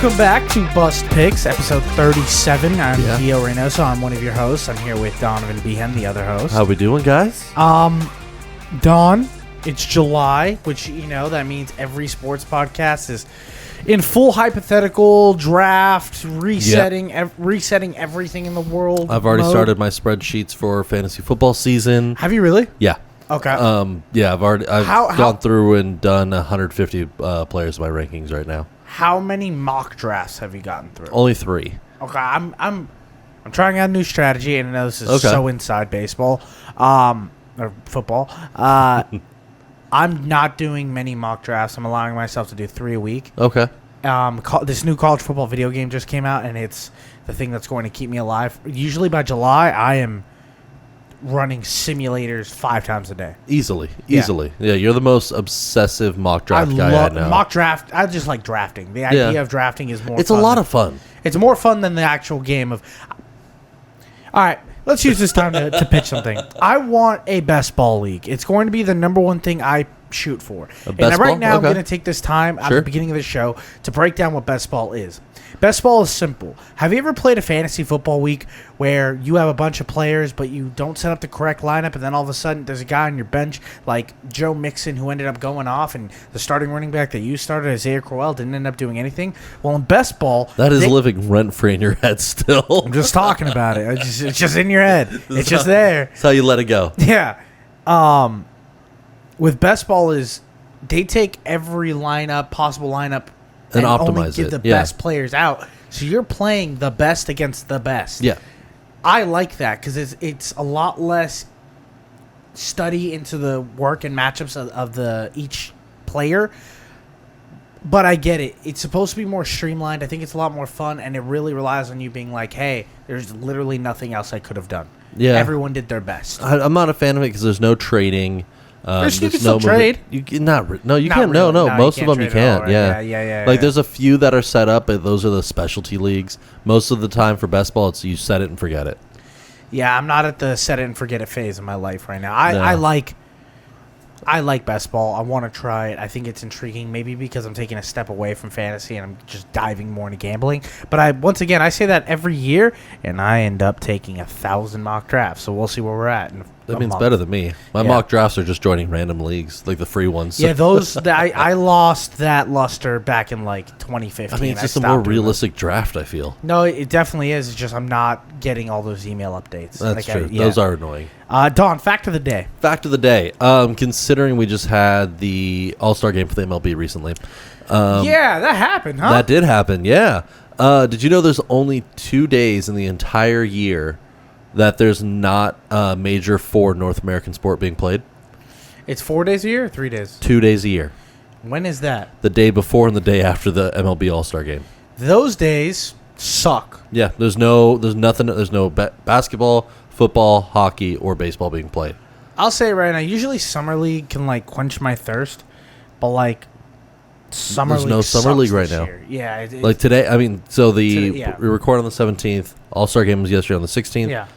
Welcome back to Bust Picks, episode 37. I'm Gio Reynoso. I'm one of your hosts. I'm here with Donovan Behan, the other host. How we doing, guys? Don, it's July, which, that means every sports podcast is in full hypothetical draft, resetting everything in the world. I've already started my spreadsheets for fantasy football season. Have you really? Yeah. Okay. I've gone through and done 150 players in my rankings right now. How many mock drafts have you gotten through? Only 3. Okay, I'm trying out a new strategy, and I know this is so inside baseball, or football. I'm not doing many mock drafts. I'm allowing myself to do 3 a week. Okay. This new college football video game just came out, and it's the thing that's going to keep me alive. Usually by July, I am running simulators 5 times a day. Easily. Yeah, you're the most obsessive mock draft guy I know. Mock draft. I just like drafting. The idea of drafting is more. It's fun. A lot of fun. It's more fun than the actual game of. All right, let's use this time to pitch something. I want a best ball league. It's going to be the number one thing I shoot for. I'm going to take this time at the beginning of the show to break down what best ball is. Best ball is simple. Have you ever played a fantasy football week where you have a bunch of players, but you don't set up the correct lineup, and then all of a sudden there's a guy on your bench like Joe Mixon who ended up going off, and the starting running back that you started, Isaiah Crowell, didn't end up doing anything? Well, in best ball, that is living rent-free in your head still. I'm just talking about it. It's just in your head. It's just there. That's how you let it go. Yeah. With best ball is they take every possible lineup, and optimize only give the best players out. So you're playing the best against the best. Yeah. I like that because it's a lot less study into the work and matchups of each player. But I get it. It's supposed to be more streamlined. I think it's a lot more fun, and it really relies on you being like, hey, there's literally nothing else I could have done. Yeah. Everyone did their best. I'm not a fan of it because there's no trading. You can still trade. You can't. No. Most of them you can't. Yeah. Like there's a few that are set up, but those are the specialty leagues. Most of the time for best ball, it's you set it and forget it. Yeah, I'm not at the set it and forget it phase of my life right now. I like best ball. I want to try it. I think it's intriguing, maybe because I'm taking a step away from fantasy and I'm just diving more into gambling. But I say that every year, and I end up taking 1,000 mock drafts. So we'll see where we're at. That means better than me. My mock drafts are just joining random leagues, like the free ones. Yeah, those I lost that luster back in like 2015. I mean, it's just a more realistic draft, I feel. No, it definitely is. It's just I'm not getting all those email updates. That's true. Those are annoying. Don, fact of the day. Fact of the day. Considering we just had the All Star game for the MLB recently. Yeah, that happened, huh? That did happen, yeah. Did you know there's only 2 days in the entire year that there's not a major for North American sport being played? It's 4 days a year or 3 days? 2 days a year. When is that? The day before and the day after the MLB All Star game. Those days suck. Yeah, there's no basketball, football, hockey, or baseball being played. I'll say it right now, usually Summer League can like quench my thirst, but like There's no Summer League right now. Year. Yeah. Like today, I mean, we record on the 17th. All Star game was yesterday on the 16th. Yeah.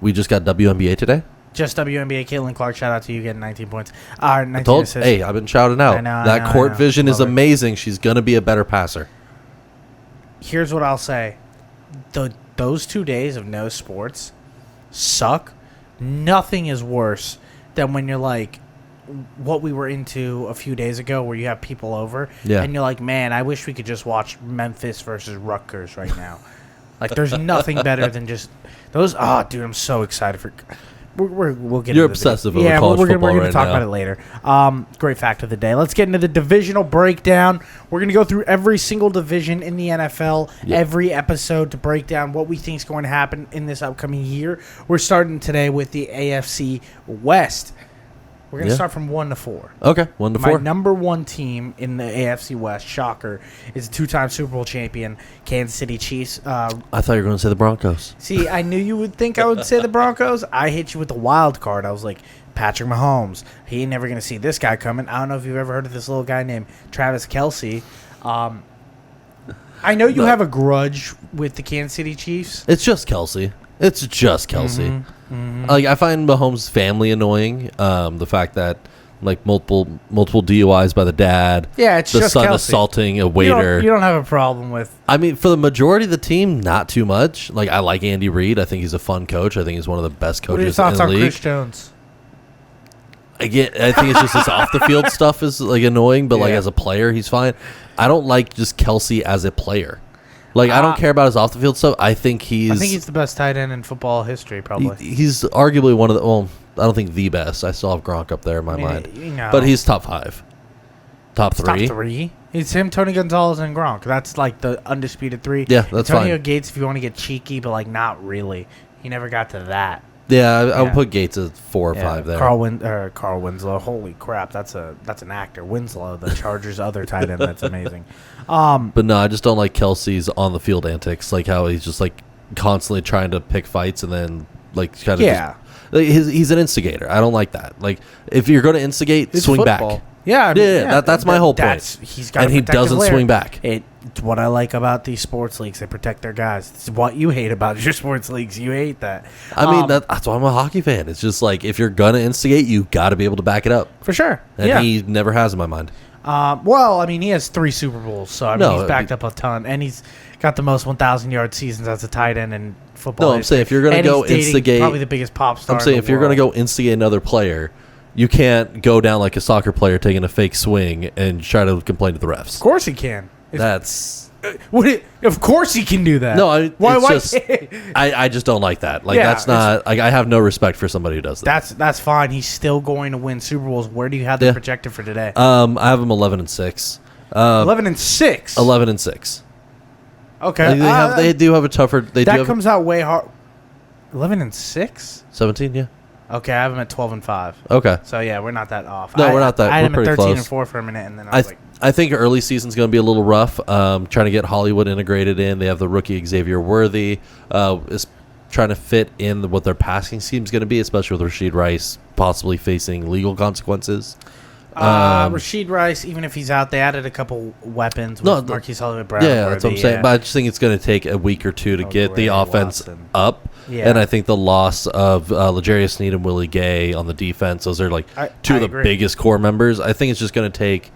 We just got WNBA today. Just WNBA. Caitlin Clark, shout out to you, getting 19 points. 19 assists. Hey, I've been shouting out. That court vision is amazing. She's going to be a better passer. Here's what I'll say. Those 2 days of no sports suck. Nothing is worse than when you're like what we were into a few days ago where you have people over and you're like, man, I wish we could just watch Memphis versus Rutgers right now. Like, there's nothing better than just those. Oh, dude, I'm so excited for. We'll get. You're obsessive over college football right now. We're going to talk about it later. Great fact of the day. Let's get into the divisional breakdown. We're going to go through every single division in the NFL, every episode to break down what we think is going to happen in this upcoming year. We're starting today with the AFC West. We're going to start from 1 to 4. Okay, 1 to 4. My number one team in the AFC West, shocker, is the 2-time Super Bowl champion, Kansas City Chiefs. I thought you were going to say the Broncos. See, I knew you would think I would say the Broncos. I hit you with the wild card. I was like, Patrick Mahomes. He ain't never going to see this guy coming. I don't know if you've ever heard of this little guy named Travis Kelce. I know you have a grudge with the Kansas City Chiefs. It's just Kelce. Like, I find Mahomes' family annoying. The fact that like multiple DUIs by the dad. Yeah, it's the just son Kelce. Assaulting a waiter. You don't have a problem with. I mean, for the majority of the team, not too much. Like, I like Andy Reid. I think he's a fun coach. I think he's one of the best coaches in the league. What are your thoughts on Chris Jones? I think it's just his off the field stuff is like annoying, but like as a player, he's fine. I don't like just Kelce as a player. Like, I don't care about his off the field stuff. I think he's the best tight end in football history, probably. He's arguably one of the. Well, I don't think the best. I still have Gronk up there in my mind, but he's top 5, top 3. Top 3. It's him, Tony Gonzalez, and Gronk. That's like the undisputed 3. Yeah, that's Antonio fine. Gates, if you want to get cheeky, but like not really. He never got to that. Yeah, I would put Gates at 4 or 5 there. Carl Winslow. Holy crap, that's an actor. Winslow, the Chargers' other tight end. That's amazing. But no, I just don't like Kelce's on the field antics, like how he's just like constantly trying to pick fights and then like kind of he's an instigator. I don't like that. Like, if you're going to instigate, swing football. back. Yeah, I mean, that's my whole point. He's got, and he doesn't swing back. It's what I like about these sports leagues. They protect their guys. It's what you hate about your sports leagues. You hate that. I mean, that's why I'm a hockey fan. It's just like, if you're gonna instigate, you got to be able to back it up. For sure. And he never has in my mind. Well, I mean, he has 3 Super Bowls, so I mean, he's backed up a ton, and he's got the most 1,000-yard seasons as a tight end in football. No, I'm saying if you're gonna go instigate, probably the biggest pop star. I'm saying if you're gonna go instigate another player, you can't go down like a soccer player taking a fake swing and try to complain to the refs. Of course he can. Of course he can do that. No, why? I just don't like that. Like, that's not. Like, I have no respect for somebody who does that. That's fine. He's still going to win Super Bowls. Where do you have them projected for today? I have him 11-6. 11-6. 11-6. Okay. They do have a tougher. That comes out way hard. 11-6. 17. Yeah. Okay, I have him at 12-5. Okay. So yeah, we're not that off. No, we're not that. I had him at 13-4 close. for a minute, and then I was like, I think early season's going to be a little rough. Trying to get Hollywood integrated in. They have the rookie Xavier Worthy. Is trying to fit in what their passing scheme is going to be, especially with Rashid Rice possibly facing legal consequences. Rashid Rice, even if he's out, they added a couple weapons with Marquise Hollywood-Brown. Yeah, that's what I'm saying. But I just think it's going to take a week or two to get the offense up. Yeah. And I think the loss of L'Jarius Sneed and Willie Gay on the defense, those are like two of the biggest core members. I think it's just going to take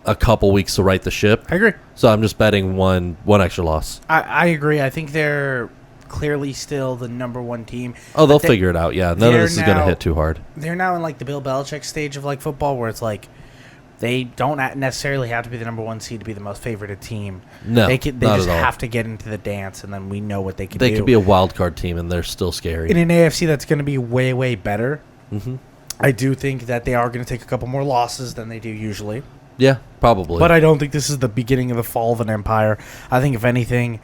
a couple weeks to right the ship. I agree. So I'm just betting one extra loss. I agree. I think they're clearly still the number 1 team. Oh, they'll figure it out. Yeah, none of this is going to hit too hard. They're now in like the Bill Belichick stage of like football, where it's like they don't necessarily have to be the number 1 seed to be the most favored team. No, they just have to get into the dance, and then we know what they can do. They could be a wild card team, and they're still scary. In an AFC that's going to be way, way better, mm-hmm. I do think that they are going to take a couple more losses than they do usually. Yeah, probably. But I don't think this is the beginning of the fall of an empire. I think, if anything,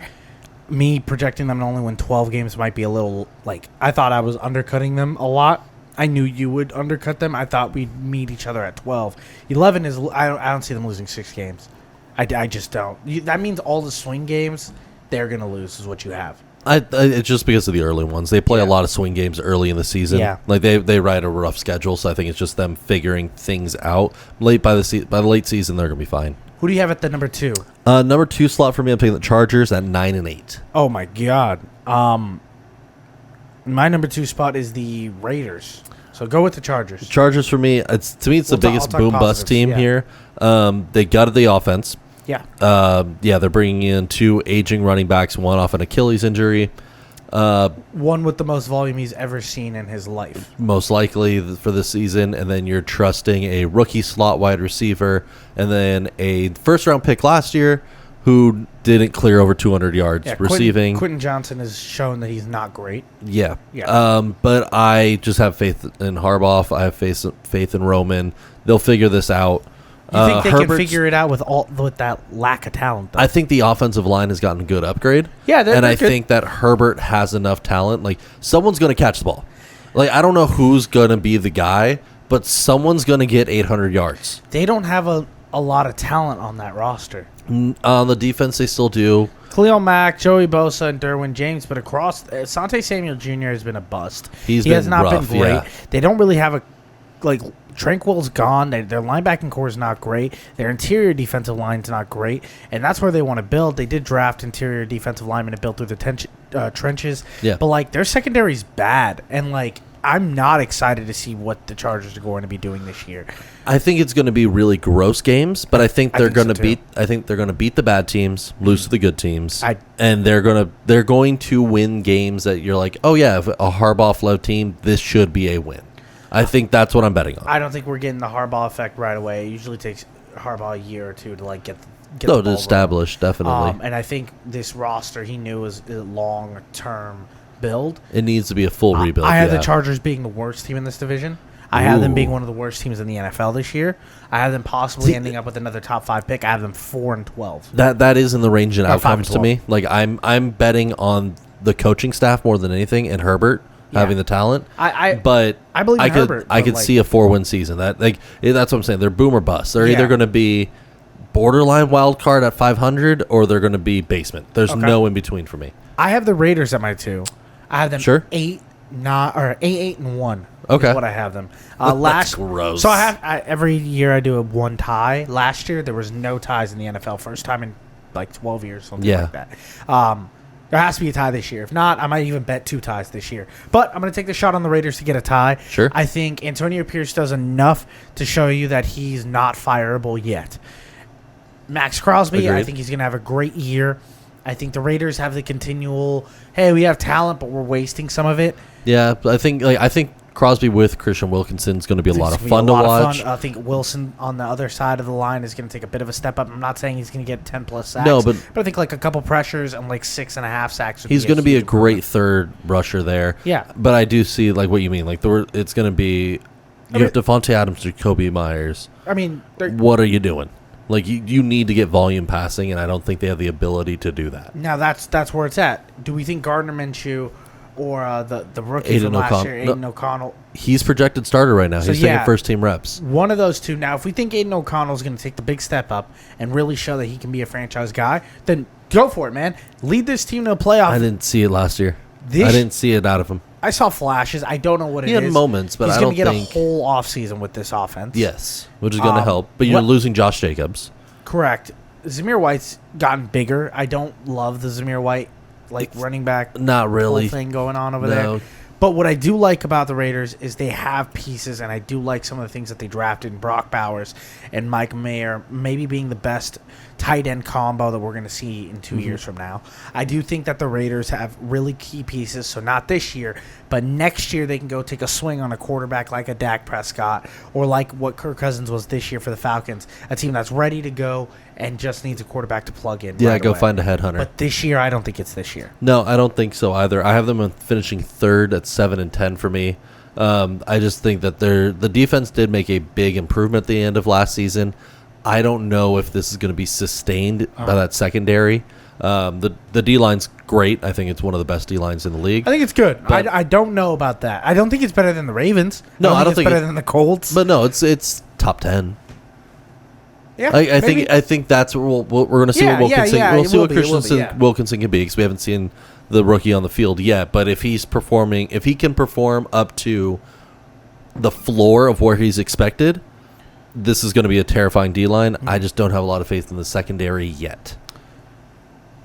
me projecting them to only win 12 games might be a little, like, I thought I was undercutting them a lot. I knew you would undercut them. I thought we'd meet each other at 12. 11 is, I don't see them losing 6 games. I just don't. That means all the swing games they're going to lose is what you have. It's just because of the early ones. They play a lot of swing games early in the season. Yeah. Like they ride a rough schedule, so I think it's just them figuring things out. By the late season, they're gonna be fine. Who do you have at the number 2? Number 2 slot for me, I'm taking the Chargers at 9-8. Oh my god. My number 2 spot is the Raiders. So go with the Chargers. Chargers for me, it's the biggest boom bust team here. They gutted the offense. Yeah. They're bringing in 2 aging running backs, one off an Achilles injury. One with the most volume he's ever seen in his life. Most likely for this season. And then you're trusting a rookie slot wide receiver and then a first-round pick last year who didn't clear over 200 yards receiving. Quentin Johnson has shown that he's not great. Yeah. But I just have faith in Harbaugh. I have faith in Roman. They'll figure this out. You think they can figure it out with that lack of talent, though? I think the offensive line has gotten a good upgrade. Yeah, they're I good. think that Herbert has enough talent. Like, someone's going to catch the ball. Like, I don't know who's going to be the guy, but someone's going to get 800 yards. They don't have a lot of talent on that roster. On the defense, they still do. Khalil Mack, Joey Bosa, and Derwin James, but across Asante Samuel Jr. has been a bust. He has not been great. Yeah. They don't really have Tranquil's gone. Their linebacking core is not great. Their interior defensive line is not great, and that's where they want to build. They did draft interior defensive linemen to build through the trenches. Yeah. But their secondary is bad, and I'm not excited to see what the Chargers are going to be doing this year. I think it's going to be really gross games, but I think they're going to beat. I think they're going to beat the bad teams, lose to the good teams, and they're going to win games that you're like, oh yeah, if a Harbaugh-led team, this should be a win. I think that's what I'm betting on. I don't think we're getting the Harbaugh effect right away. It usually takes Harbaugh a year or two to like get to establish, definitely. And I think this roster he knew was a long-term build. It needs to be a full rebuild. I have the Chargers being the worst team in this division. I have them being one of the worst teams in the NFL this year. I have them possibly ending up with another top 5 pick. I have them 4-12. That is in the range of outcomes to me. Like I'm betting on the coaching staff more than anything, and Herbert having the talent. But I believe in Herbert. I could see a 4-win season. That's what I'm saying. They're boom or bust. They're either going to be borderline wild card at 500, or they're going to be basement. There's no in between for me. I have the Raiders at my 2. I have them 8-8-1. Okay, is what I have them. That's gross. So every year I do a 1 tie. Last year there was no ties in the NFL. First time in like 12 years, something like that. There has to be a tie this year. If not, I might even bet 2 ties this year. But I'm going to take the shot on the Raiders to get a tie. Sure. I think Antonio Pierce does enough to show you that he's not fireable yet. Max Crosby, I think he's going to have a great year. I think the Raiders have the continual, hey, we have talent, but we're wasting some of it. Yeah, I think Crosby with Christian Wilkinson is going to be a lot of fun to watch. I think Wilson on the other side of the line is going to take a bit of a step up. I'm not saying he's going to get 10+ sacks. No, but I think like a couple pressures and like 6.5 sacks. He's going to be a great third rusher there. Yeah, but I do see like what you mean. Like it's going to be you have Devontae Adams or Kobe Myers. I mean, what are you doing? Like you need to get volume passing, and I don't think they have the ability to do that. Now that's where it's at. Do we think Gardner Minshew or the rookie from last year, Aiden O'Connell? He's projected starter right now. So he's taking first team reps. One of those two. Now, if we think Aiden O'Connell is going to take the big step up and really show that he can be a franchise guy, then go for it, man. Lead this team to a playoff. I didn't see it last year. I didn't see it out of him. I saw flashes. I don't know what it is. He had moments, but I don't think... He's going to get a whole offseason with this offense. Yes, which is going to help. But you're losing Josh Jacobs. Correct. Zamir White's gotten bigger. I don't love the Zamir White running back not really thing going on over there. But what I do like about the Raiders is they have pieces, and I do like some of the things that they drafted. Brock Bowers and Mike Mayer maybe being the best tight end combo that we're going to see in 2 years from now. I do think that the Raiders have really key pieces, so not this year, but next year they can go take a swing on a quarterback like a Dak Prescott or like what Kirk Cousins was this year for the Falcons, a team that's ready to go and just needs a quarterback to plug in. Yeah, go find a headhunter. But this year, I don't think it's this year. No, I don't think so either. I have them finishing 3rd at 7-10 for me. I just think that the defense did make a big improvement at the end of last season. I don't know if this is going to be sustained by that secondary. The D-line's great. I think it's one of the best D-lines in the league. I think it's good. I don't know about that. I don't think it's better than the Ravens. No, I don't think it's better than the Colts. But no, it's top 10. Yeah, I think that's what we're going to see. What Wilkinson, we'll see what Wilkinson can be, because we haven't seen the rookie on the field yet. But if he can perform up to the floor of where he's expected, this is going to be a terrifying D-line. I just don't have a lot of faith in the secondary yet.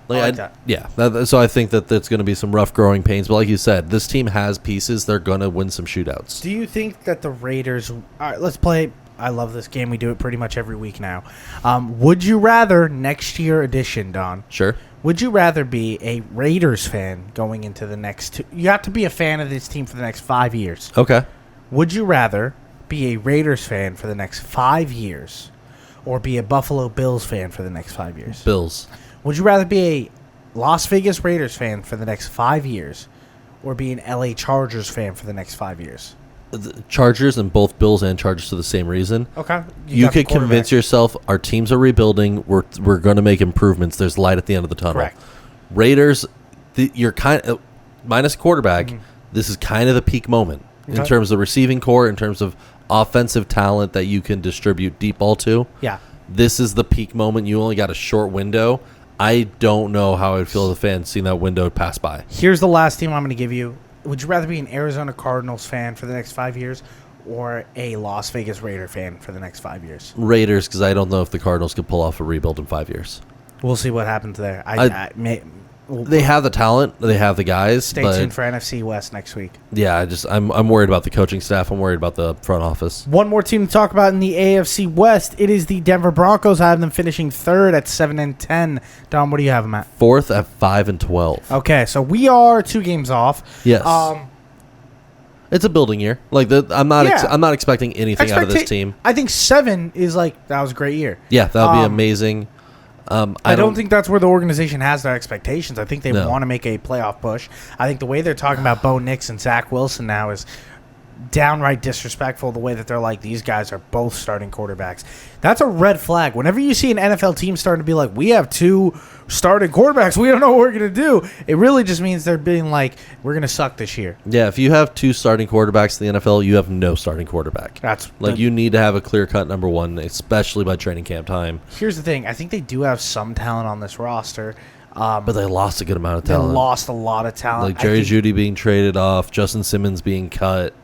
So I think that there's going to be some rough growing pains. But like you said, this team has pieces. They're going to win some shootouts. Do you think that the Raiders... All right, let's play... I love this game. We do it pretty much every week now. Would you rather, next year edition, Don? Sure. Would you rather be a Raiders fan going into the next... You have to be a fan of this team for the next 5 years. Okay. Would you rather be a Raiders fan for the next 5 years or be a Buffalo Bills fan for the next 5 years? Bills. Would you rather be a Las Vegas Raiders fan for the next 5 years or be an LA Chargers fan for the next 5 years? The Chargers, and both Bills and Chargers for the same reason. Okay. You could convince yourself our teams are rebuilding. We're going to make improvements. There's light at the end of the tunnel. Correct. Raiders, you're kind of minus quarterback. This is kind of the peak moment in terms of receiving core, in terms of offensive talent that you can distribute deep ball to. Yeah. This is the peak moment. You only got a short window. I don't know how I'd feel as a fan seeing that window pass by. Here's the last team I'm going to give you. Would you rather be an Arizona Cardinals fan for the next 5 years or a Las Vegas Raider fan for the next 5 years? Raiders, because I don't know if the Cardinals could pull off a rebuild in 5 years. We'll see what happens there. They have the talent. They have the guys. Stay tuned for NFC West next week. Yeah, I'm worried about the coaching staff. I'm worried about the front office. One more team to talk about in the AFC West. It is the Denver Broncos. I have them finishing third at 7-10. Don, what do you have them at? Fourth at 5-12. Okay, so we are 2 games off. Yes. It's a building year. Like I'm not expecting anything out of this team. I think 7 is that was a great year. Yeah, that would be amazing. I don't think that's where the organization has their expectations. I think they want to make a playoff push. I think the way they're talking about Bo Nix and Zach Wilson now is downright disrespectful. The way that they're like, these guys are both starting quarterbacks. That's a red flag. Whenever you see an NFL team starting to be like, we have 2 starting quarterbacks, we don't know what we're going to do, it really just means they're being like, we're going to suck this year. Yeah, if you have 2 starting quarterbacks in the NFL, you have no starting quarterback. You need to have a clear-cut number 1, especially by training camp time. Here's the thing. I think they do have some talent on this roster. But they lost a good amount of talent. They lost a lot of talent. Like Jerry Jeudy being traded off, Justin Simmons being cut.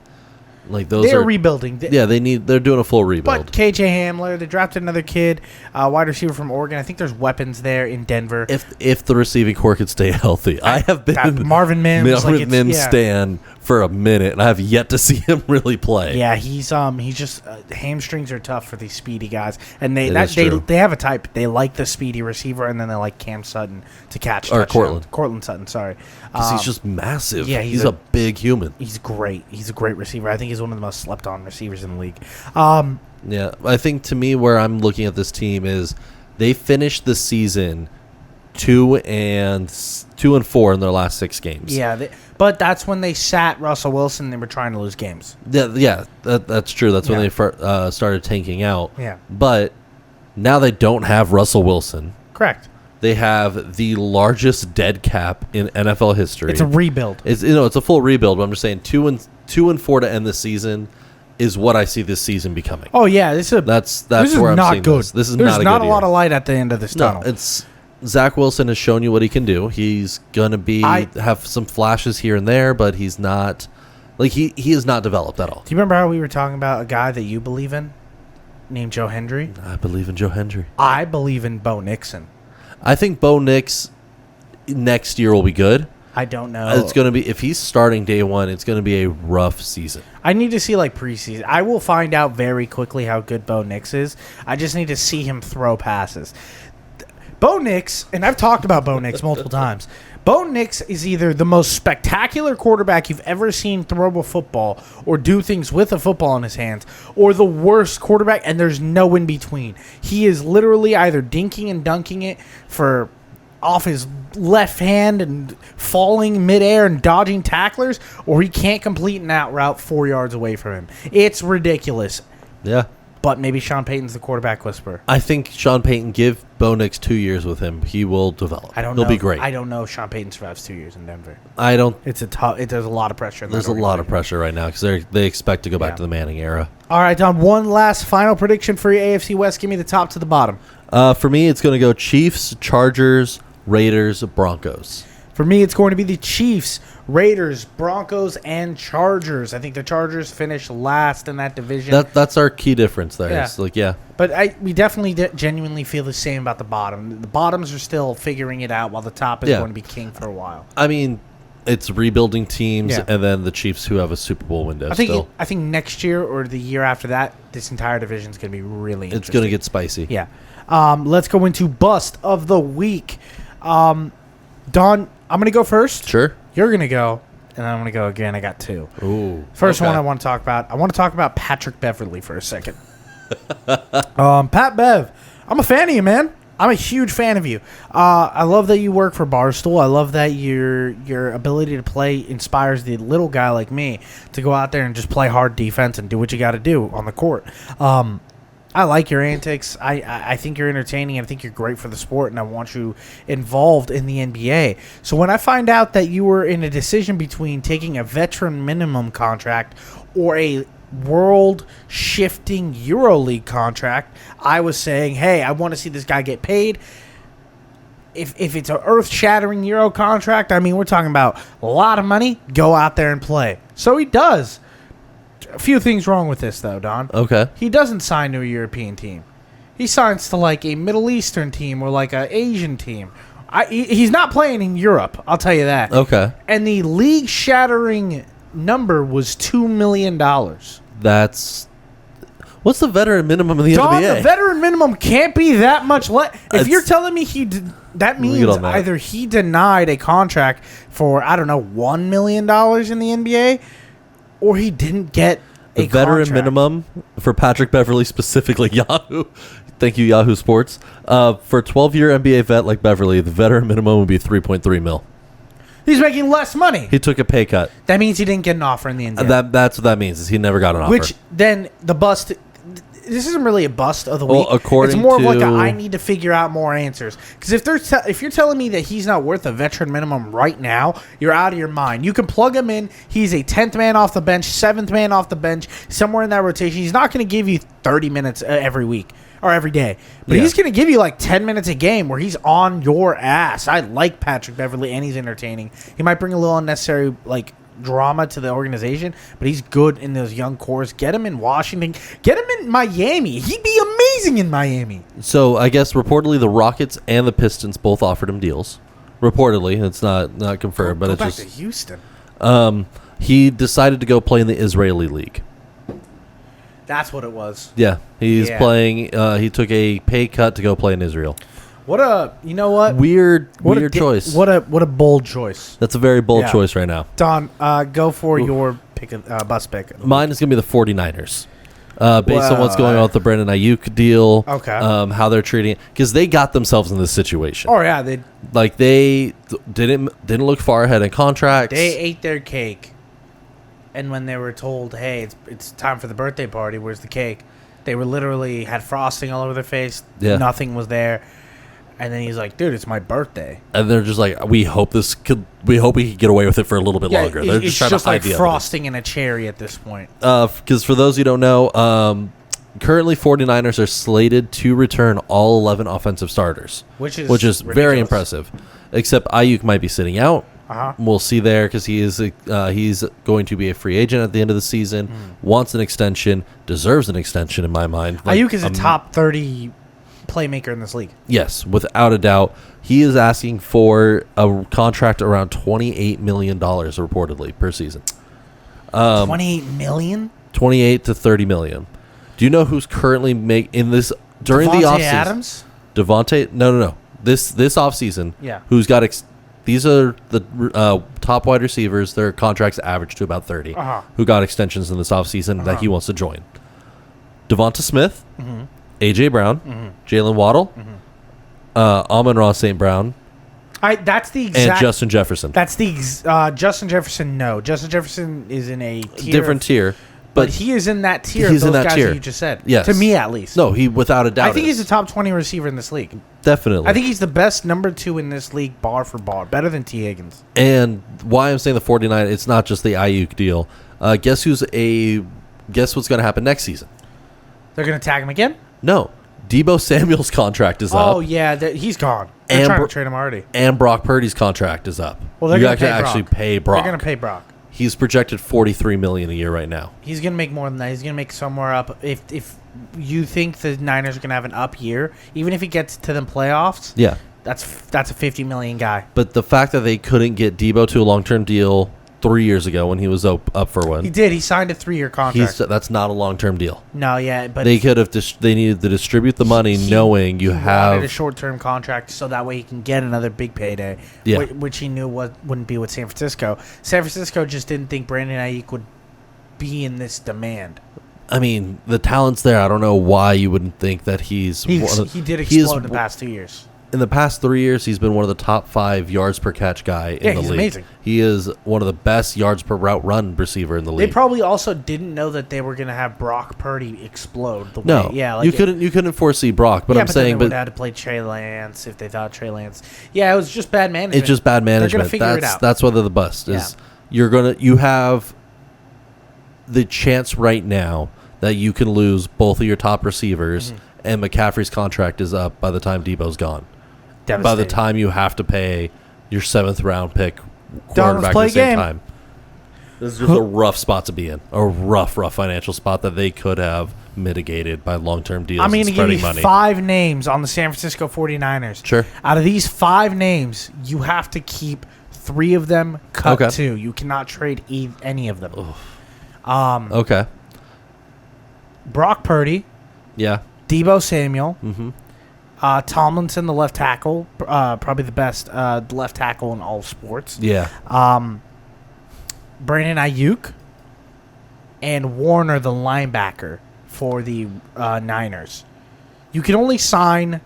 Like they're rebuilding. They're doing a full rebuild. But KJ Hamler, they drafted another kid, wide receiver from Oregon. I think there's weapons there in Denver. If the receiving core could stay healthy, I have been Marvin Mims stan for a minute, and I have yet to see him really play. Yeah, he's just hamstrings are tough for these speedy guys, and they have a type. They like the speedy receiver, and then they like Cam Sutton to catch. Or Cortland Sutton, sorry. Because he's just massive. Yeah, he's a big human. He's great. He's a great receiver. I think he's one of the most slept-on receivers in the league. Yeah, I think to me where I'm looking at this team is they finished the season 2-4 in their last 6 games. Yeah, but that's when they sat Russell Wilson. And they were trying to lose games. Yeah, that's true. That's when they started tanking out. Yeah, but now they don't have Russell Wilson. Correct. They have the largest dead cap in NFL history. It's a rebuild. It's a full rebuild. But I'm just saying 2-4 to end the season is what I see this season becoming. Oh yeah, that's this where I'm not seeing good. This is There's not a not good a lot of light at the end of this tunnel. It's Zach Wilson has shown you what he can do. He's gonna have some flashes here and there, but he's not he is not developed at all. Do you remember how we were talking about a guy that you believe in, named Joe Hendry? I believe in Joe Hendry. I believe in Bo Nixon. I think Bo Nix next year will be good. I don't know. It's going to be, if he's starting day 1, it's going to be a rough season. I need to see preseason. I will find out very quickly how good Bo Nix is. I just need to see him throw passes. Bo Nix, and I've talked about Bo Nix multiple times. Bo Nix is either the most spectacular quarterback you've ever seen throw a football or do things with a football in his hands, or the worst quarterback, and there's no in between. He is literally either dinking and dunking it for off his left hand and falling midair and dodging tacklers, or he can't complete an out route 4 yards away from him. It's ridiculous. Yeah. But maybe Sean Payton's the quarterback whisperer. I think Sean Payton, give Bo Nix 2 years with him. He will develop. He'll be great. I don't know if Sean Payton survives 2 years in Denver. I don't. It's a tough. There's a lot of pressure. There's a lot of pressure right now because they expect to go back to the Manning era. All right, Don. One last final prediction for your AFC West. Give me the top to the bottom. For me, it's going to go Chiefs, Chargers, Raiders, Broncos. For me, it's going to be the Chiefs, Raiders, Broncos, and Chargers. I think the Chargers finished last in that division. That's our key difference there. Yeah. But we definitely genuinely feel the same about the bottom. The bottoms are still figuring it out, while the top is going to be king for a while. I mean, it's rebuilding teams, and then the Chiefs who have a Super Bowl window. I think next year or the year after that, this entire division is going to be really interesting. It's going to get spicy. Yeah. Let's go into Bust of the Week. Don, I'm going to go first. Sure. You're going to go, and I'm going to go again. I got 2. Ooh. First one I want to talk about. I want to talk about Patrick Beverly for a second. Pat Bev, I'm a fan of you, man. I'm a huge fan of you. I love that you work for Barstool. I love that your ability to play inspires the little guy like me to go out there and just play hard defense and do what you got to do on the court. I like your antics. I think you're entertaining. I think you're great for the sport, and I want you involved in the NBA. So when I find out that you were in a decision between taking a veteran minimum contract or a world-shifting EuroLeague contract, I was saying, hey, I want to see this guy get paid. If it's an earth-shattering Euro contract, I mean, we're talking about a lot of money, go out there and play. So he does. A few things wrong with this, though, Don. Okay. He doesn't sign to a European team. He signs to, a Middle Eastern team or, an Asian team. He's not playing in Europe. I'll tell you that. Okay. And the league-shattering number was $2 million. What's the veteran minimum in the NBA? The veteran minimum can't be that much less. If you're telling me that means either he denied a contract for, I don't know, $1 million in the NBA, or he didn't get a veteran contract. minimum for Patrick Beverley, specifically Yahoo. Thank you, Yahoo Sports. For a 12-year NBA vet like Beverley, the veteran minimum would be $3.3 million. He's making less money. He took a pay cut. That means he didn't get an offer in the NBA. That's what that means, is he never got an offer. Which, then, the bust... This isn't really a bust of the week. According it's more of like I need to figure out more answers. Because if you're telling me that he's not worth a veteran minimum right now, you're out of your mind. You can plug him in. He's a 10th man off the bench, 7th man off the bench, somewhere in that rotation. He's not going to give you 30 minutes every week or every day. But he's going to give you like 10 minutes a game where he's on your ass. I like Patrick Beverley, and he's entertaining. He might bring a little unnecessary drama to the organization, but he's good in those young cores. Get him in Washington. Get him in Miami. He'd be amazing in Miami. So I guess reportedly the Rockets and the Pistons both offered him deals. Reportedly, it's not confirmed, but go it's back just to Houston. He decided to go play in the Israeli league. That's what it was. Yeah, he's playing. He took a pay cut to go play in Israel. You know what? Weird choice. What a bold choice. That's a very bold choice right now. Don, go for your bus pick. Mine is going to be the 49ers. Based on what's going on with the Brandon Ayuk deal. Okay. How they're treating it. Because they got themselves in this situation. Oh, yeah. They didn't look far ahead in contracts. They ate their cake. And when they were told, hey, it's time for the birthday party, where's the cake? They were literally had frosting all over their face. Yeah. Nothing was there. And then he's like, dude, it's my birthday. And they're just like, we hope we could get away with it for a little bit longer. They're just trying to hide the frosting in a cherry at this point. Because for those who don't know, currently 49ers are slated to return all 11 offensive starters. Which is very impressive. Except Ayuk might be sitting out. Uh-huh. We'll see there because he's going to be a free agent at the end of the season. Wants an extension. Deserves an extension in my mind. Ayuk is a top 30 playmaker in this league. Yes, without a doubt. He is asking for a contract around $28 million reportedly per season. $28 million? 28 to 30 million. Do you know who's currently in this during the offseason? Adams? Devontae? No. This offseason. Yeah. Who's got these are the top wide receivers. Their contracts average to about 30. Who got extensions in this offseason that he wants to join? Devonta Smith. Mm-hmm. A.J. Brown, Jalen Waddle, Amon-Ra St. Brown, that's the exact... and Justin Jefferson. That's the... Justin Jefferson, no. Justin Jefferson is in a different tier. But he is in that tier of those guys that you just said. Yes. To me, at least. No, he without a doubt I think he's a top 20 receiver in this league. Definitely. I think he's the best number 2 in this league, bar for bar. Better than T. Higgins. And why I'm saying the 49, it's not just the Ayuk deal. Guess what's going to happen next season? They're going to tag him again? No. Debo Samuel's contract is up. Oh, yeah. He's gone. They're trying to trade him already. And Brock Purdy's contract is up. Well, they're going to actually pay Brock. They're going to pay Brock. He's projected $43 million a year right now. He's going to make more than that. He's going to make somewhere up. If you think the Niners are going to have an up year, even if he gets to the playoffs, yeah, that's a $50 million guy. But the fact that they couldn't get Debo to a long-term deal 3 years ago when he was up for one. He did. He signed a 3-year contract. That's not a long-term deal. No, yeah, but they could have. They needed to distribute the money, knowing you have a short-term contract, so that way he can get another big payday. Yeah. Which he knew wouldn't be with San Francisco. San Francisco just didn't think Brandon Ayuk would be in this demand. I mean, the talent's there. I don't know why you wouldn't think that he did explode in the past 2 years. In the past 3 years, he's been one of the top 5 yards per catch guy in the league. Yeah, he's amazing. He is one of the best yards per route run receiver in the league. They probably also didn't know that they were going to have Brock Purdy explode. You couldn't foresee Brock, but I'm saying, they would have had to play Trey Lance if they thought Trey Lance. Yeah, it was just bad management. It's just bad management. They're going to figure it out. That's whether the bust is. You have the chance right now that you can lose both of your top receivers, and McCaffrey's contract is up by the time Debo's gone. By the time you have to pay your 7th round pick quarterback at the same time. This is just a rough spot to be in. A rough financial spot that they could have mitigated by long-term deals. I'm going to give you money. 5 names on the San Francisco 49ers. Sure. Out of these 5 names, you have to keep 3 of them, cut 2. You cannot trade any of them. Okay. Brock Purdy. Yeah. Deebo Samuel. Mm-hmm. Tomlinson, the left tackle, probably the best left tackle in all of sports. Yeah. Brandon Ayuk. And Warner, the linebacker for the Niners. You can only sign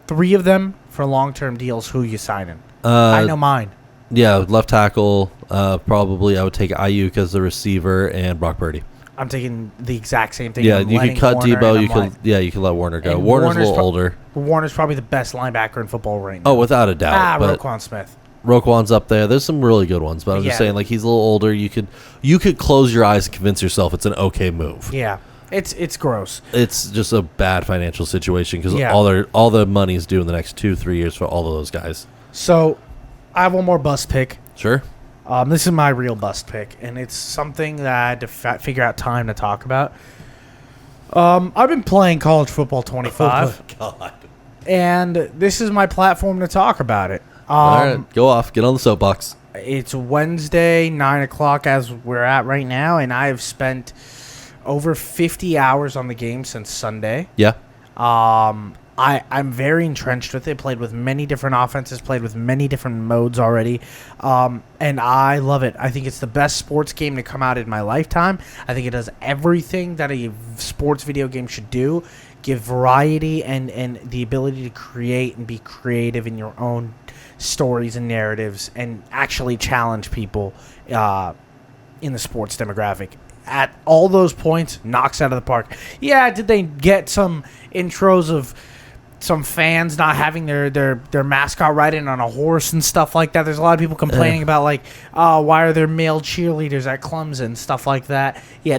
3 of them for long-term deals. Who you signing? I know mine. Yeah, left tackle. Probably I would take Ayuk as the receiver and Brock Purdy. I'm taking the exact same thing. Yeah, you could cut Debo. You could let Warner go. Warner's a little older. Warner's probably the best linebacker in football right now. Oh, without a doubt. Roquan Smith. Roquan's up there. There's some really good ones, but I'm just saying, like, he's a little older. You could close your eyes and convince yourself it's an okay move. Yeah, it's gross. It's just a bad financial situation because all the money is due in the next 2-3 years for all of those guys. So, I have one more bust pick. Sure. This is my real bust pick, and it's something that I had to figure out time to talk about. I've been playing College Football 25. Oh, my God. And this is my platform to talk about it. All right, go off. Get on the soapbox. It's Wednesday, 9 o'clock as we're at right now, and I have spent over 50 hours on the game since Sunday. Yeah. I'm very entrenched with it. Played with many different offenses, played with many different modes already, and I love it. I think it's the best sports game to come out in my lifetime. I think it does everything that a sports video game should do. Give variety and the ability to create and be creative in your own stories and narratives and actually challenge people in the sports demographic. At all those points, knocks out of the park. Yeah, did they get some intros of some fans not having their mascot riding on a horse and stuff like that? There's a lot of people complaining about, like, oh, why are there male cheerleaders at Clemson, stuff like that. Yeah,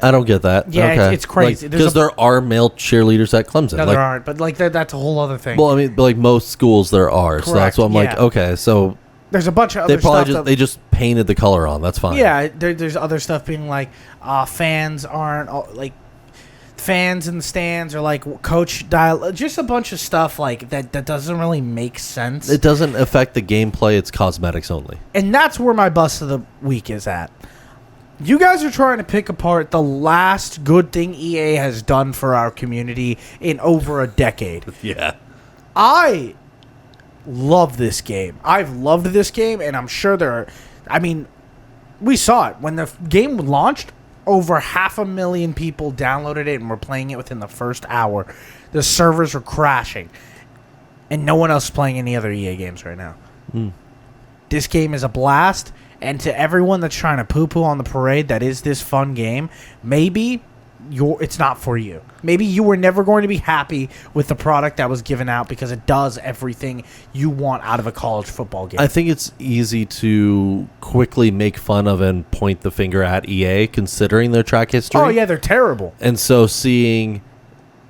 I don't get that. Yeah, okay. it's crazy. Because there are male cheerleaders at Clemson. No, there aren't, but like that's a whole other thing. Well, I mean, like most schools there are. Correct, so that's why I'm like, okay, so there's a bunch of other stuff. They just painted the color on. That's fine. Yeah, there's other stuff being like fans aren't like. Fans in the stands or like coach dial, just a bunch of stuff like that doesn't really make sense. It doesn't affect the gameplay. It's cosmetics only. And that's where my bust of the week is at. You guys are trying to pick apart the last good thing EA has done for our community in over a decade. Yeah. I love this game. I've loved this game, and I'm sure we saw it. When the game launched, over 500,000 people downloaded it and were playing it within the first hour. The servers were crashing. And no one else is playing any other EA games right now. This game is a blast. And to everyone that's trying to poo-poo on the parade that is this fun game, maybe it's not for you. Maybe you were never going to be happy with the product that was given out because it does everything you want out of a college football game. I think it's easy to quickly make fun of and point the finger at EA considering their track history. Oh, yeah, they're terrible. And so seeing,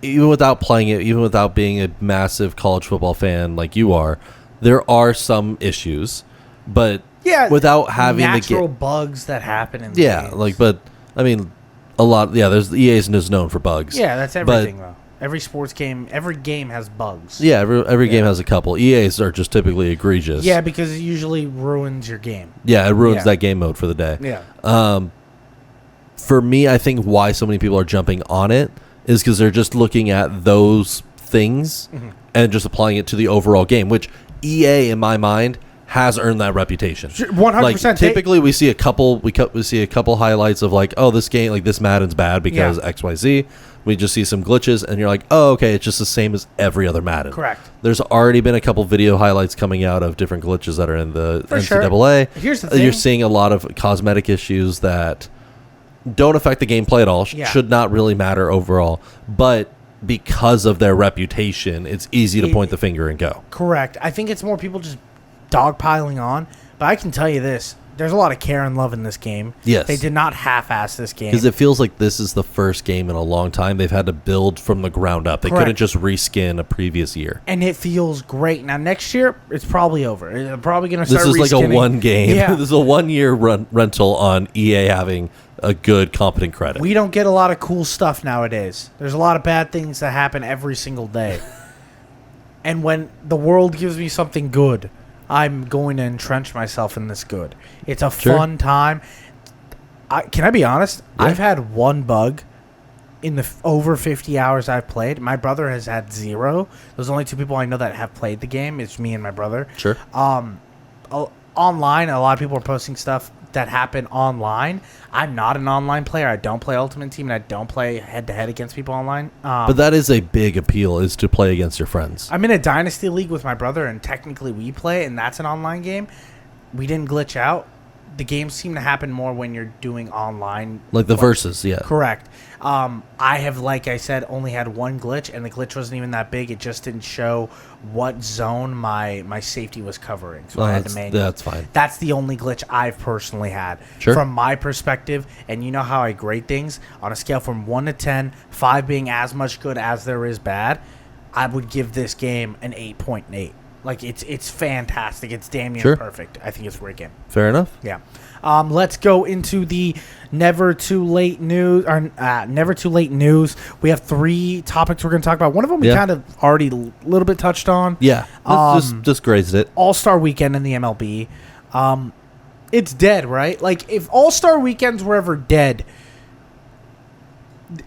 even without playing it, even without being a massive college football fan like you are, there are some issues. But without having natural bugs that happen in the games. but I mean, a lot. Yeah, there's EA is known for bugs. Yeah, that's everything though. Every sports game, every game has bugs. Yeah, every game has a couple. EA's are just typically egregious. Yeah, because it usually ruins your game. Yeah, it ruins that game mode for the day. Yeah. For me, I think why so many people are jumping on it is because they're just looking at those things and just applying it to the overall game, which EA, in my mind, has earned that reputation. 100%. Like, typically, we see a couple highlights of like, oh, this game, like this Madden's bad because XYZ. We just see some glitches, and you're like, oh, okay, it's just the same as every other Madden. Correct. There's already been a couple video highlights coming out of different glitches that are in the NCAA. Sure. Here's the thing. You're seeing a lot of cosmetic issues that don't affect the gameplay at all. Should not really matter overall, but because of their reputation, it's easy to point the finger and go. Correct. I think it's more people just dogpiling on, but I can tell you this. there's a lot of care and love in this game. Yes. They did not half-ass this game. Because it feels like this is the first game in a long time they've had to build from the ground up. They couldn't just reskin a previous year. And it feels great. Now, next year, it's probably over. They're probably going to start This is like a one game. Yeah. This is a 1 year rental on EA having a good, competent credit. We don't get a lot of cool stuff nowadays. There's a lot of bad things that happen every single day. And when the world gives me something good, I'm going to entrench myself in this good. It's a fun time. Can I be honest? Yeah. I've had one bug in the over 50 hours I've played. My brother has had 0. There's only 2 people I know that have played the game. It's me and my brother. Sure. Online, a lot of people are posting stuff that happen online. I'm not an online player. I don't play Ultimate Team, and I don't play head-to-head against people online. But that is a big appeal, is to play against your friends. I'm in a Dynasty League with my brother, and technically we play, and that's an online game. We didn't glitch out. The games seem to happen more when you're doing online. Like the versus, yeah. Correct. I have, like I said, only had one glitch, and the glitch wasn't even that big. It just didn't show what zone my safety was covering. So I had to manually. That's fine. That's the only glitch I've personally had. Sure. From my perspective, and you know how I grade things, on a scale from 1 to 10, 5 being as much good as there is bad, I would give this game an 8.8. Like, it's fantastic. It's damn near perfect. I think it's a great game. Fair enough. Yeah. Let's go into the never too late news. Never too late news. We have 3 topics we're going to talk about. One of them we kind of already a little bit touched on. Yeah. Just grazed it. All Star Weekend in the MLB. It's dead, right? Like, if All Star Weekends were ever dead,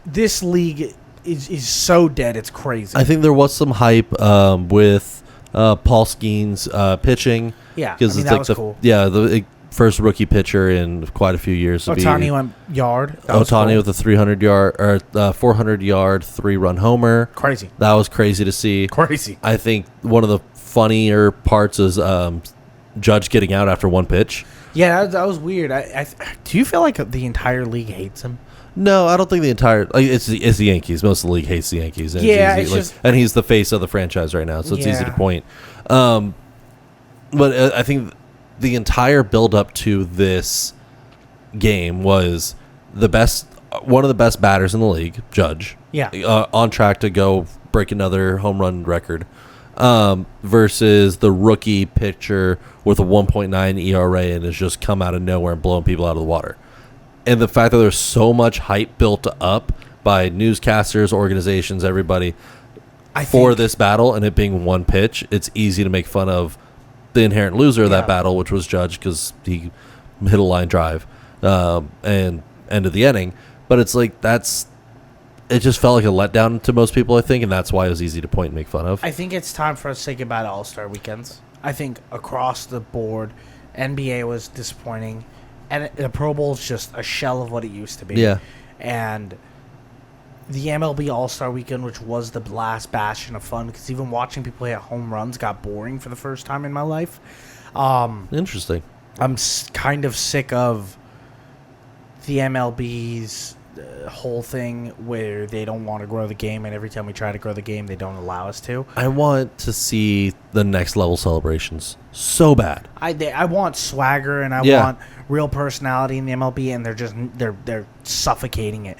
this league is so dead. It's crazy. I think there was some hype with Paul Skeens pitching. Yeah, because that was cool. Yeah, the first rookie pitcher in quite a few years. Ohtani went yard. Ohtani cool. With a 300-yard or 400-yard 3-run homer. Crazy. That was crazy to see. Crazy. I think one of the funnier parts is Judge getting out after one pitch. Yeah, that was weird. Do you feel like the entire league hates him? No, I don't think the entire it's the Yankees. Most of the league hates the Yankees. And and he's the face of the franchise right now, so it's easy to point. But I think the entire build up to this game was one of the best batters in the league, Judge. Yeah, on track to go break another home run record. Versus the rookie pitcher with a 1.9 ERA and has just come out of nowhere and blown people out of the water. And the fact that there's so much hype built up by newscasters, organizations, everybody for this battle, and it being one pitch, it's easy to make fun of the inherent loser of that battle, which was Judge because he hit a line drive and ended the inning. But it's like it just felt like a letdown to most people, I think, and that's why it was easy to point and make fun of. I think it's time for us to say goodbye to All-Star Weekends. I think across the board, NBA was disappointing. And the Pro Bowl is just a shell of what it used to be. Yeah. And the MLB All-Star Weekend, which was the last bastion of fun, because even watching people hit home runs got boring for the first time in my life. Interesting. I'm kind of sick of the MLB's whole thing where they don't want to grow the game, and every time we try to grow the game, they don't allow us to. I want to see the next level celebrations so bad. I want swagger, and I want real personality in the MLB, and they're suffocating it.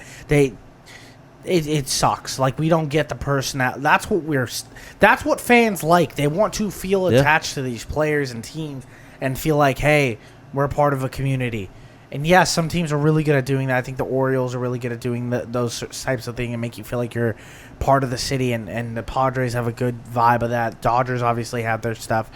It sucks. Like, we don't get the personality. That's what fans like. They want to feel attached to these players and teams and feel like, hey, we're part of a community. And yes, some teams are really good at doing that. I think the Orioles are really good at doing those types of things and make you feel like you're part of the city. And the Padres have a good vibe of that. Dodgers obviously have their stuff.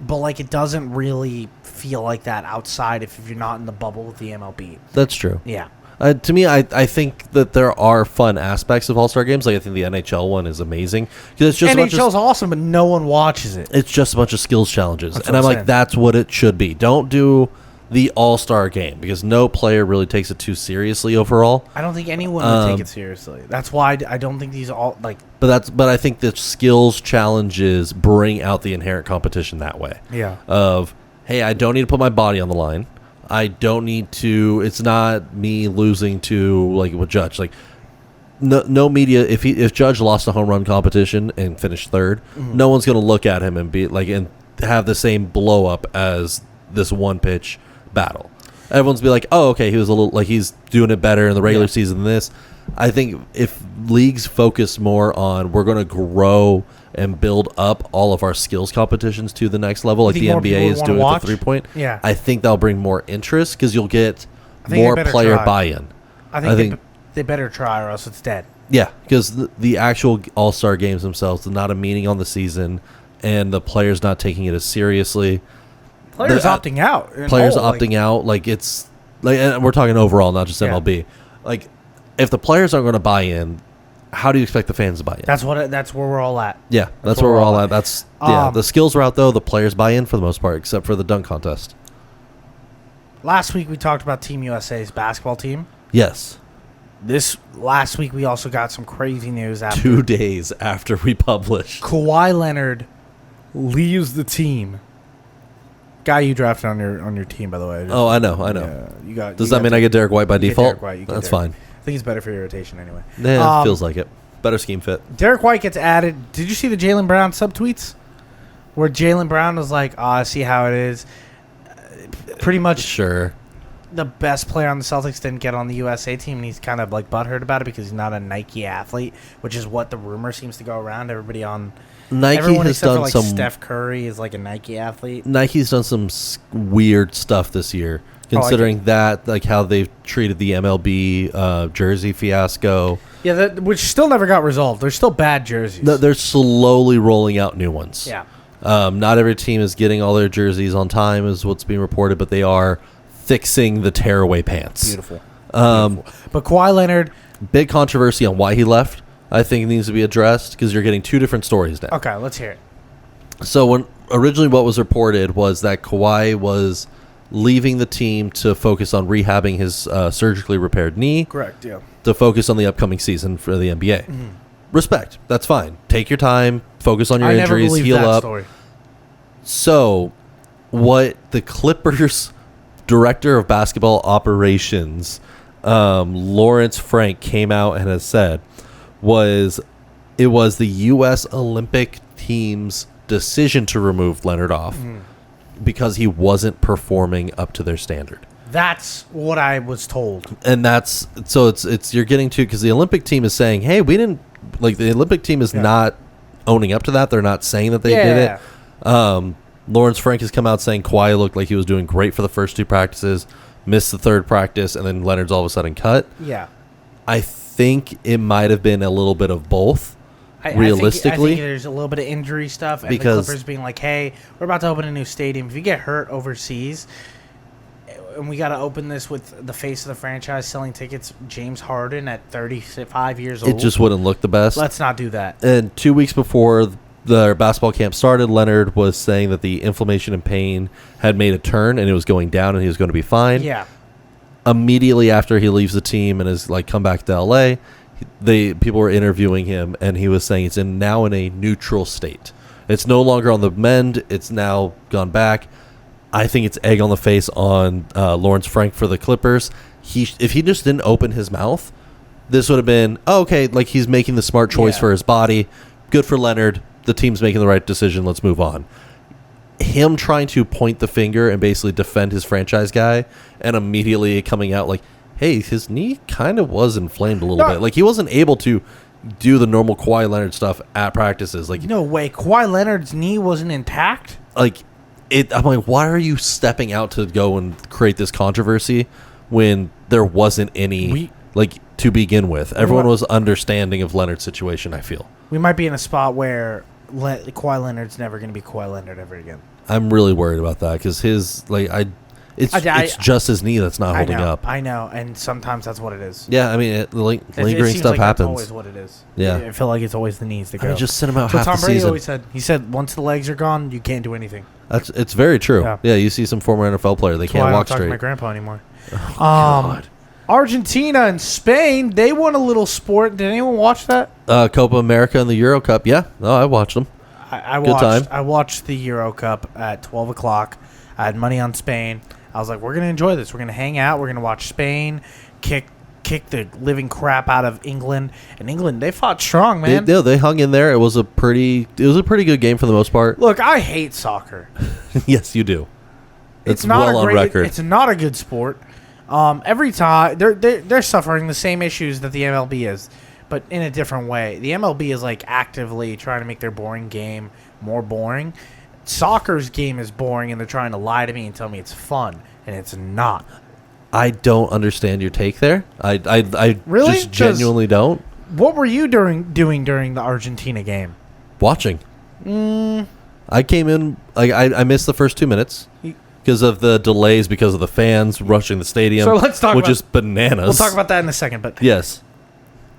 But, like, it doesn't really feel like that outside if you're not in the bubble with the MLB. That's true. Yeah. To me, I think that there are fun aspects of All-Star games. Like, I think the NHL one is amazing. It's just NHL's awesome, but no one watches it. It's just a bunch of skills challenges. And I'm like, that's what it should be. Don't do the All-Star game because no player really takes it too seriously overall. I don't think anyone would take it seriously. That's why I don't think these all like. But I think the skills challenges bring out the inherent competition that way. Yeah. Of, hey, I don't need to put my body on the line. I don't need to. It's not me losing to like with Judge. Like no media. If Judge lost a home run competition and finished third, no one's going to look at him and be like and have the same blow up as this one pitch battle. Everyone's be like, oh, okay, he was a little like he's doing it better in the regular season than this. I think if leagues focus more on we're going to grow and build up all of our skills competitions to the next level, like the NBA is doing with the 3-point, I think that'll bring more interest because you'll get more player buy-in. I think they better try or else it's dead. Yeah, because the actual All-Star games themselves are not a meaning on the season, and the players not taking it as seriously. Players opting out. Players opting out, like it's like, and we're talking overall, not just MLB. Like, if the players aren't going to buy in, how do you expect the fans to buy in? That's where we're all at. Yeah, that's where we're all at. That's the skills are out though. The players buy in for the most part, except for the dunk contest. Last week we talked about Team USA's basketball team. Yes. Last week we also got some crazy news. 2 days after we published, Kawhi Leonard leaves the team. Guy you drafted on your team, by the way. Oh, I know. Yeah, Does that mean I get Derek White by default? That's fine. I think it's better for your rotation anyway. Yeah, feels like it. Better scheme fit. Derek White gets added. Did you see the Jaylen Brown subtweets? Where Jaylen Brown was like, I see how it is. Pretty much sure. The best player on the Celtics didn't get on the USA team, and he's kind of like butthurt about it because he's not a Nike athlete, which is what the rumor seems to go around. Everybody on Nike has done some. Steph Curry is like a Nike athlete. Nike's done some weird stuff this year, considering that like how they've treated the MLB jersey fiasco. Yeah, which still never got resolved. They're still bad jerseys. They're slowly rolling out new ones. Yeah. Not every team is getting all their jerseys on time, is what's being reported, but they are fixing the tearaway pants. Beautiful. But Kawhi Leonard, big controversy on why he left. I think it needs to be addressed because you're getting two different stories now. Okay, let's hear it. So when originally what was reported was that Kawhi was leaving the team to focus on rehabbing his surgically repaired knee. Correct, yeah. To focus on the upcoming season for the NBA. Mm-hmm. Respect. That's fine. Take your time. Focus on your injuries. Heal up. Story. So what the Clippers director of basketball operations, Lawrence Frank, came out and has said was the U.S. Olympic team's decision to remove Leonard off because he wasn't performing up to their standard. That's what I was told. And that's so it's you're getting to because the Olympic team is saying, hey, we didn't like the Olympic team is not owning up to that. They're not saying that they did it. Lawrence Frank has come out saying Kawhi looked like he was doing great for the first two practices, missed the third practice, and then Leonard's all of a sudden cut. Yeah. I think it might have been a little bit of both, realistically. I think there's a little bit of injury stuff, and because the Clippers being like, hey, we're about to open a new stadium. If you get hurt overseas, and we got to open this with the face of the franchise selling tickets, James Harden at 35 years old. It just wouldn't look the best. Let's not do that. And 2 weeks before the basketball camp started, Leonard was saying that the inflammation and pain had made a turn and it was going down and he was going to be fine. Yeah. Immediately after he leaves the team and has like come back to LA, people were interviewing him and he was saying it's now in a neutral state. It's no longer on the mend. It's now gone back. I think it's egg on the face on Lawrence Frank for the Clippers. If he just didn't open his mouth, this would have been, okay, like he's making the smart choice for his body. Good for Leonard. The team's making the right decision. Let's move on. Him trying to point the finger and basically defend his franchise guy and immediately coming out like, hey, his knee kind of was inflamed a little bit. Like he wasn't able to do the normal Kawhi Leonard stuff at practices. Like, no way. Kawhi Leonard's knee wasn't intact? Like, I'm like, why are you stepping out to go and create this controversy when there wasn't any, to begin with? Everyone was understanding of Leonard's situation, I feel. We might be in a spot where Kawhi Leonard's never going to be Kawhi Leonard ever again. I'm really worried about that because his, it's just his knee that's not holding up. I know, and sometimes that's what it is. Yeah, I mean, lingering stuff happens. That's always what it is. Yeah. I feel like it's always the knees that go. Just sit him out half the season. Tom Brady always said, he said, once the legs are gone, you can't do anything. It's very true. Yeah, you see some former NFL player, they can't walk straight. I don't talk to my grandpa anymore. Oh, God. Argentina and Spain, they won a little sport. Did anyone watch that? Copa America and the Euro Cup. Yeah, no, I watched them. I watched the Euro Cup at 12 o'clock. I had money on Spain. I was like, we're going to enjoy this. We're going to hang out. We're going to watch Spain kick the living crap out of England. And England, they fought strong, man. They hung in there. It was a pretty good game for the most part. Look, I hate soccer. Yes, you do. It's not well on record. It's not a good sport. Every time they're suffering the same issues that the MLB is, but in a different way. The MLB is like actively trying to make their boring game more boring. Soccer's game is boring, and they're trying to lie to me and tell me it's fun, and it's not. I don't understand your take there. I really? Just genuinely don't. What were you doing during the Argentina game? Watching. I came in, like, I missed the first 2 minutes because of the delays, because of the fans rushing the stadium, so let's talk which is bananas. We'll talk about that in a second. But yes.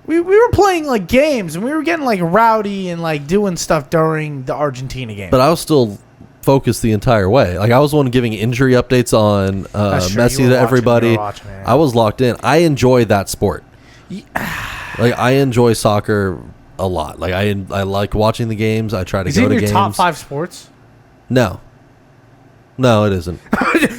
We were playing like games, and we were getting like rowdy and like doing stuff during the Argentina game. But I was still focused the entire way. Like, I was the one giving injury updates on Messi to everybody. I was locked in. I enjoy that sport. Like, I enjoy soccer a lot. Like, I like watching the games. I try to go to games. Is it your top 5 sports? No, it isn't.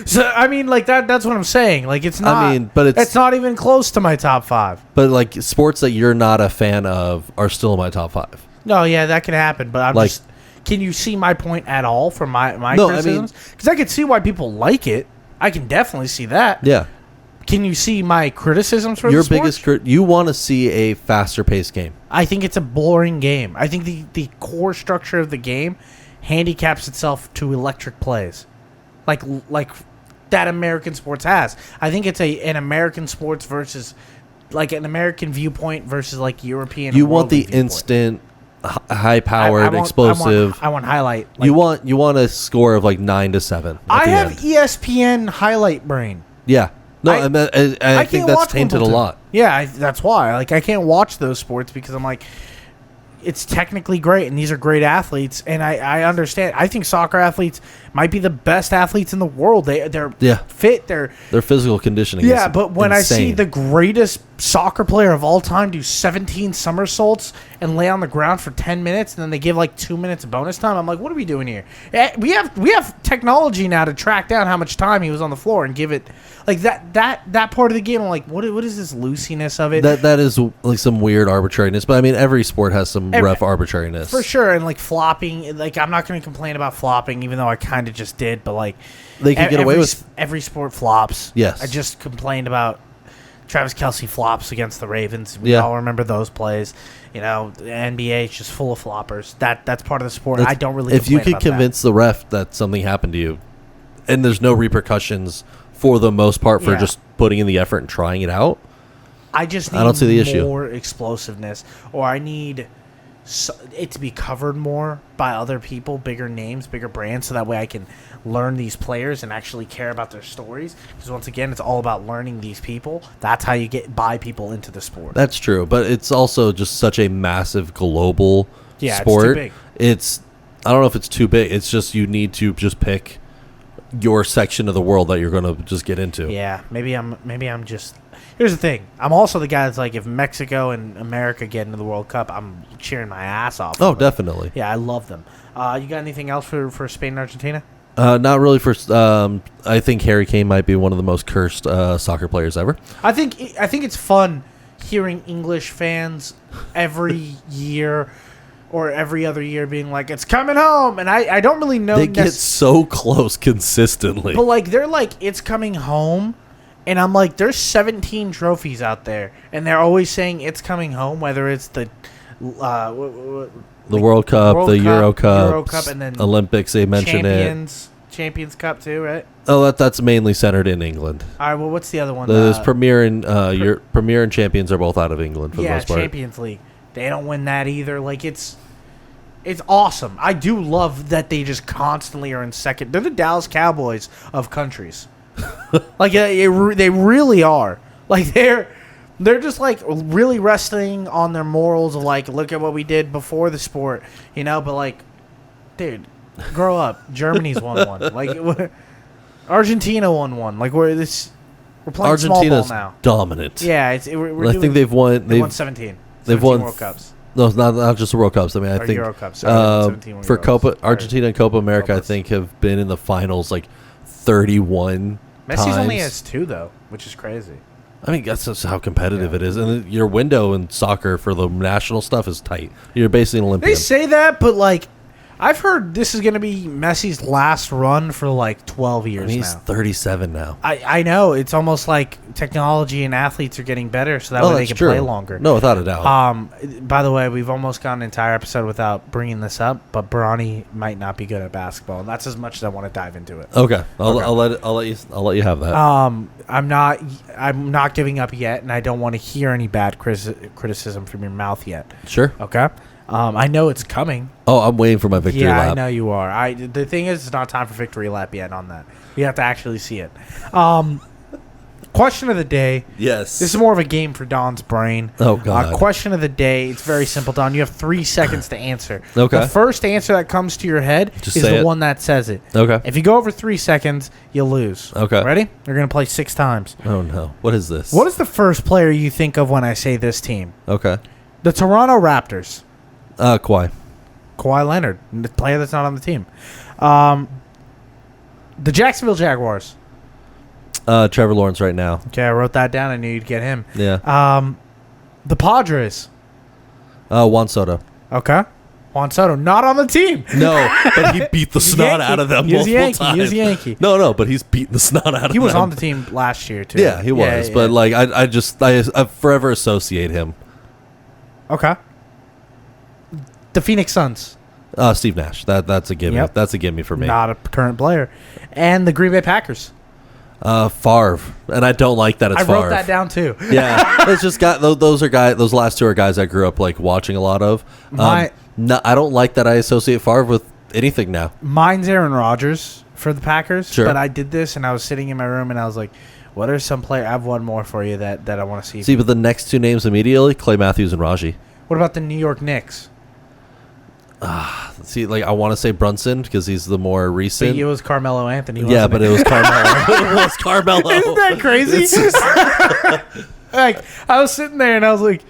So I mean, like that's what I'm saying. Like, it's not. I mean, but it's not even close to my top 5. But like, sports that you're not a fan of are still in my top 5. No, yeah, that can happen. But I'm like, just. Can you see my point at all from my criticisms? Because I can see why people like it. I can definitely see that. Yeah. Can you see my criticisms for your biggest? You want to see a faster paced game? I think it's a boring game. I think the core structure of the game handicaps itself to electric plays, like that American sports has. I think it's an American sports versus like an American viewpoint versus like European. You want the viewpoint. Instant, high-powered, explosive. I want highlight. Like, you want a score of like 9-7. I have ESPN highlight brain. Yeah. No, I think that's tainted a lot. Yeah, that's why. Like, I can't watch those sports because I'm like, it's technically great, and these are great athletes, and I understand. I think soccer athletes might be the best athletes in the world. They're fit. Their physical conditioning. Yeah, but when insane. I see the greatest soccer player of all time do 17 somersaults and lay on the ground for 10 minutes, and then they give like 2 minutes of bonus time, I'm like, what are we doing here? We have technology now to track down how much time he was on the floor and give it like that part of the game. I'm like, what is this loosiness of it? That is like some weird arbitrariness, but I mean, every sport has some rough arbitrariness for sure. And like flopping, like I'm not going to complain about flopping, even though I kind of just did. But like they can get away with every sport flops. Yes, I just complained about Travis Kelce flops against the Ravens. We all remember those plays. You know, the NBA is just full of floppers. That's part of the sport. I don't really. If you could convince the ref that something happened to you, and there's no repercussions for the most part for just putting in the effort and trying it out, I don't see the issue. More explosiveness, or I need it to be covered more by other people, bigger names, bigger brands, so that way I can learn these players and actually care about their stories. Because once again, it's all about learning these people. That's how you buy people into the sport. That's true, but it's also just such a massive global sport. It's too big. I don't know if it's too big. It's just you need to just pick your section of the world that you're going to just get into. Yeah, maybe I'm just. Here's the thing. I'm also the guy that's like, if Mexico and America get into the World Cup, I'm cheering my ass off. Oh, definitely. Yeah, I love them. You got anything else for Spain and Argentina? Not really. I think Harry Kane might be one of the most cursed soccer players ever. I think it's fun hearing English fans every year or every other year being like, it's coming home. And I don't really know. They get so close consistently. But like, they're like, it's coming home. And I'm like, there's 17 trophies out there, and they're always saying it's coming home, whether it's the World Cup, the Euro Cup, and then Olympics. They mention Champions Cup too, right? Oh, that's mainly centered in England. All right. Well, what's the other one? There's Premier and Premier and Champions are both out of England for the most part. Champions League. They don't win that either. Like it's awesome. I do love that they just constantly are in second. They're the Dallas Cowboys of countries. Like they really are. Like they're just like really resting on their morals of like, look at what we did before the sport, you know. But like, dude, grow up. Germany's won one. Like Argentina won one. Like we're playing Argentina's small ball now. Dominant. Yeah, I think they've won 17. They've won World Cups. No, it's not just the World Cups. I mean, I think Euro Cups. For Copa, Argentina and Copa America, I think have been in the finals like 31 Messi's times. only has 2 though, which is crazy. I mean, that's just how competitive it is, and your window in soccer for the national stuff is tight. You're basically an Olympian. They say that, but like, I've heard this is going to be Messi's last run for like 12 years now. He's 37 now. I know. It's almost like technology and athletes are getting better so that way they can play longer. No, without a doubt. By the way, we've almost gone an entire episode without bringing this up, but Bronny might not be good at basketball. And that's as much as I want to dive into it. Okay. I'll let you have that. I'm not giving up yet, and I don't want to hear any bad criticism from your mouth yet. Sure. Okay. I know it's coming. Oh, I'm waiting for my victory lap. Yeah, I know you are. The thing is, it's not time for victory lap yet on that. We have to actually see it. Question of the day. Yes. This is more of a game for Don's brain. Oh, God. Question of the day. It's very simple, Don. You have 3 seconds to answer. Okay. The first answer that comes to your head is the one that says it. Okay. If you go over 3 seconds, you lose. Okay. Ready? You're going to play 6 times. Oh, no. What is this? What is the first player you think of when I say this team? Okay. The Toronto Raptors. Kawhi. Kawhi Leonard, the player that's not on the team. The Jacksonville Jaguars. Trevor Lawrence right now. Okay, I wrote that down. I knew you'd get him. Yeah. The Padres. Juan Soto. Okay. Juan Soto, not on the team. No, but he beat the snot out of them multiple times. He was a Yankee. No, but he's beaten the snot out of them. He was on the team last year, too. Yeah, he was. But, like, I forever associate him. Okay. The Phoenix Suns. Steve Nash. That's a gimme. Yep. That's a gimme for me. Not a current player. And the Green Bay Packers. Favre. And I don't like that it's Favre. I wrote that down, too. Yeah. It's just those last 2 are guys I grew up, like, watching a lot of. I don't like that I associate Favre with anything now. Mine's Aaron Rodgers for the Packers. Sure. But I did this, and I was sitting in my room, and I was like, what are some players? I have one more for you that I want to see. See, but the next 2 names immediately, Clay Matthews and Raji. What about the New York Knicks? See, like, I want to say Brunson because he's the more recent. But it was Carmelo Anthony. Yeah, but it was Carmelo. It was Carmelo. Isn't that crazy? Like, I was sitting there and I was like,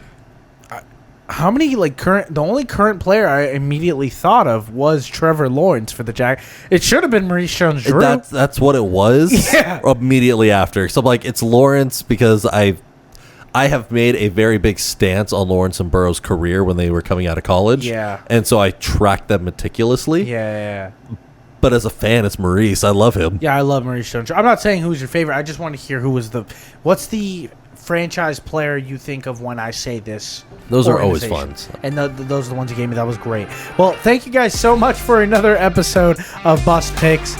how many, like, the only current player I immediately thought of was Trevor Lawrence for the Jack. It should have been Maurice Jones-Drew. That's what it was. Yeah. Immediately after. So, like, it's Lawrence because I have made a very big stance on Lawrence and Burrow's career when they were coming out of college. Yeah. And so I tracked them meticulously. Yeah. But as a fan, it's Maurice. I love him. Yeah, I love Maurice Jones-Drew. I'm not saying who's your favorite. I just want to hear what's the franchise player you think of when I say this. Those are always fun. And those are the ones you gave me. That was great. Well, thank you guys so much for another episode of Bust Picks.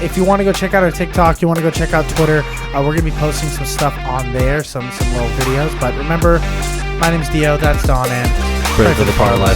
If you want to go check out our TikTok, you want to go check out Twitter, we're going to be posting some stuff on there, some little videos. But remember, my name's Dio. That's Don, and Pray for the Parlay.